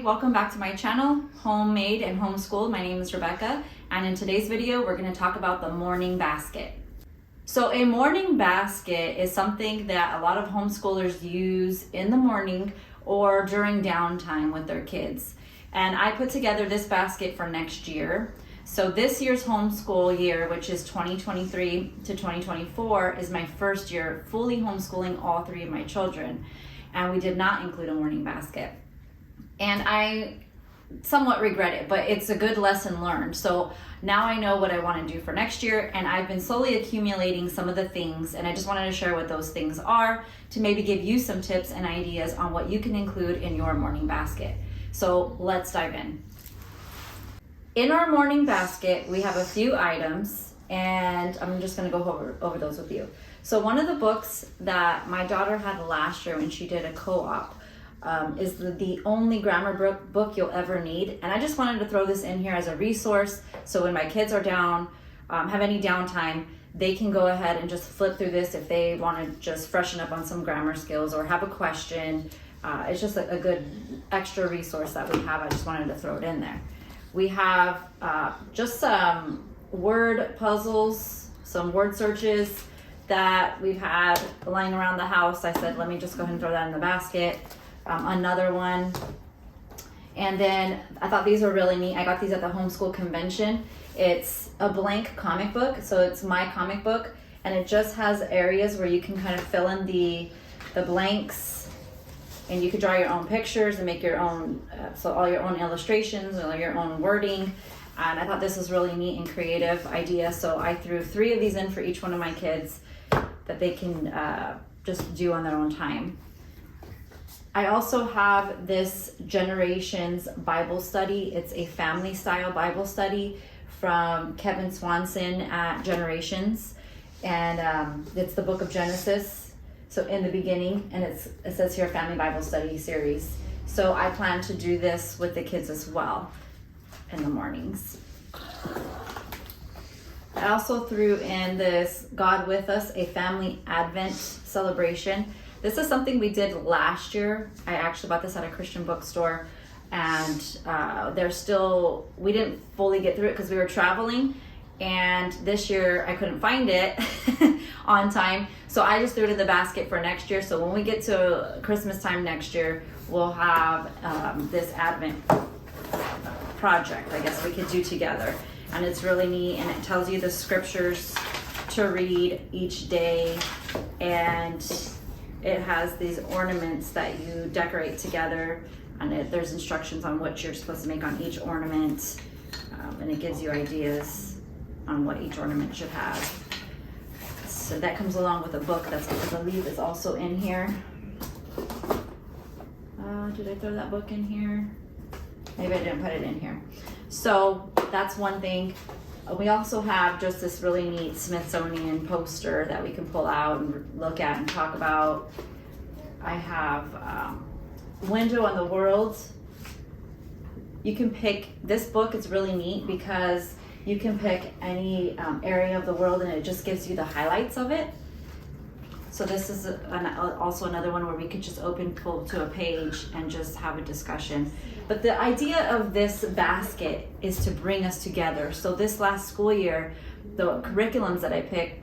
welcome back to my channel, Homemade and Homeschooled. My name is Rebecca, and in today's video we're going to talk about the morning basket. So a morning basket is something that a lot of homeschoolers use in the morning or during downtime with their kids. And I put together this basket for next year. So this year's homeschool year, which is 2023 to 2024, is my first year fully homeschooling all three of my children. And we did not include a morning basket. And I somewhat regret it, but it's a good lesson learned. So now I know what I want to do for next year, and I've been slowly accumulating some of the things, and I just wanted to share what those things are to maybe give you some tips and ideas on what you can include in your morning basket. So let's dive in. In our morning basket, we have a few items, and I'm just going to go over those with you. So one of the books that my daughter had last year when she did a co-op is the only grammar book you'll ever need. And I just wanted to throw this in here as a resource, so when my kids are down, have any downtime, they can go ahead and just flip through this if they want to just freshen up on some grammar skills or have a question. It's just a good extra resource that we have. I just wanted to throw it in there. We have just some word puzzles, some word searches that we've had lying around the house. I said, let me just go ahead and throw that in the basket. Another one. And then I thought these were really neat. I got these at the homeschool convention. It's a blank comic book. So it's my comic book, and it just has areas where you can kind of fill in the blanks, and you could draw your own pictures and make your own, so all your own illustrations or your own wording. And I thought this was really neat and creative idea. So I threw 3 of these in for each one of my kids that they can just do on their own time. I also have this Generations Bible study. It's a family style Bible study from Kevin Swanson at Generations. And it's the book of Genesis. So in the beginning, and it says here Family Bible Study Series. So I plan to do this with the kids as well in the mornings. I also threw in this God With Us, a family Advent celebration. This is something we did last year. I actually bought this at a Christian bookstore, and we didn't fully get through it because we were traveling, and this year I couldn't find it on time. So I just threw it in the basket for next year. So when we get to Christmas time next year, we'll have this Advent project, I guess we could do together. And it's really neat, and it tells you the scriptures to read each day, and it has these ornaments that you decorate together, and there's instructions on what you're supposed to make on each ornament, and it gives you ideas on what each ornament should have. So that comes along with a book that's, I believe, is also in here. Did I throw that book in here? Maybe I didn't put it in here. So that's one thing. We also have just this really neat Smithsonian poster that we can pull out and look at and talk about. I have Window on the World. You can pick, this book is really neat because you can pick any area of the world, and it just gives you the highlights of it. So this is also another one where we could just pull to a page and just have a discussion. But the idea of this basket is to bring us together. So this last school year, the curriculums that I picked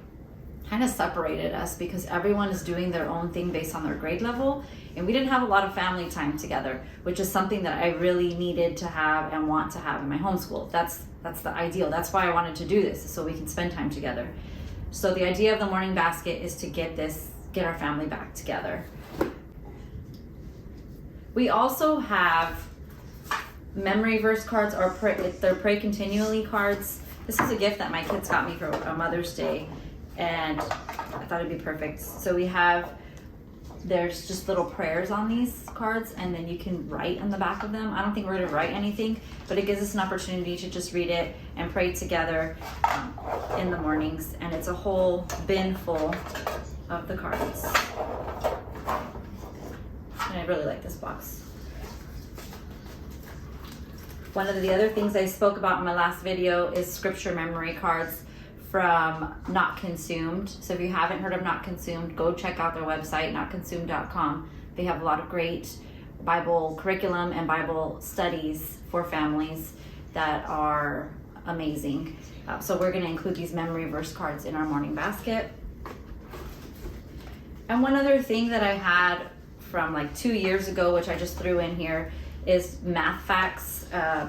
kind of separated us because everyone is doing their own thing based on their grade level. And we didn't have a lot of family time together, which is something that I really needed to have and want to have in my homeschool. That's the ideal. That's why I wanted to do this, so we can spend time together. So the idea of the morning basket is to get our family back together. We also have memory verse cards, or they're pray continually cards. This is a gift that my kids got me for a Mother's Day, and I thought it'd be perfect. So there's just little prayers on these cards, and then you can write on the back of them. I don't think we're gonna write anything, but it gives us an opportunity to just read it and pray together in the mornings. And it's a whole bin full of the cards. And I really like this box. One of the other things I spoke about in my last video is scripture memory cards from Not Consumed. So if you haven't heard of Not Consumed, go check out their website, notconsumed.com. They have a lot of great Bible curriculum and Bible studies for families that are amazing. So we're going to include these memory verse cards in our morning basket. And one other thing that I had from like 2 years ago, which I just threw in here, is math facts,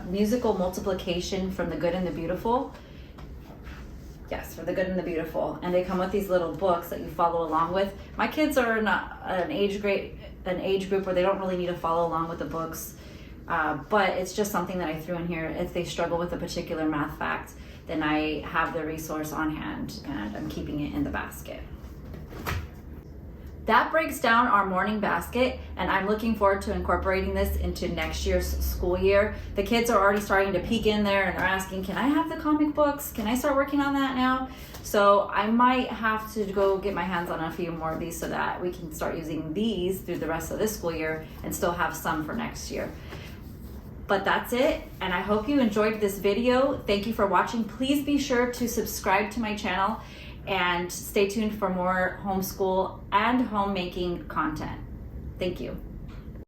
musical multiplication from the good and the beautiful. Yes, for the good and the beautiful. And they come with these little books that you follow along with. My kids are not an age group where they don't really need to follow along with the books. But it's just something that I threw in here. If they struggle with a particular math fact, then I have the resource on hand and I'm keeping it in the basket. That breaks down our morning basket, and I'm looking forward to incorporating this into next year's school year. The kids are already starting to peek in there and they're asking, can I have the comic books? Can I start working on that now? So I might have to go get my hands on a few more of these so that we can start using these through the rest of this school year and still have some for next year. But that's it, and I hope you enjoyed this video. Thank you for watching. Please be sure to subscribe to my channel and stay tuned for more homeschool and homemaking content. Thank you.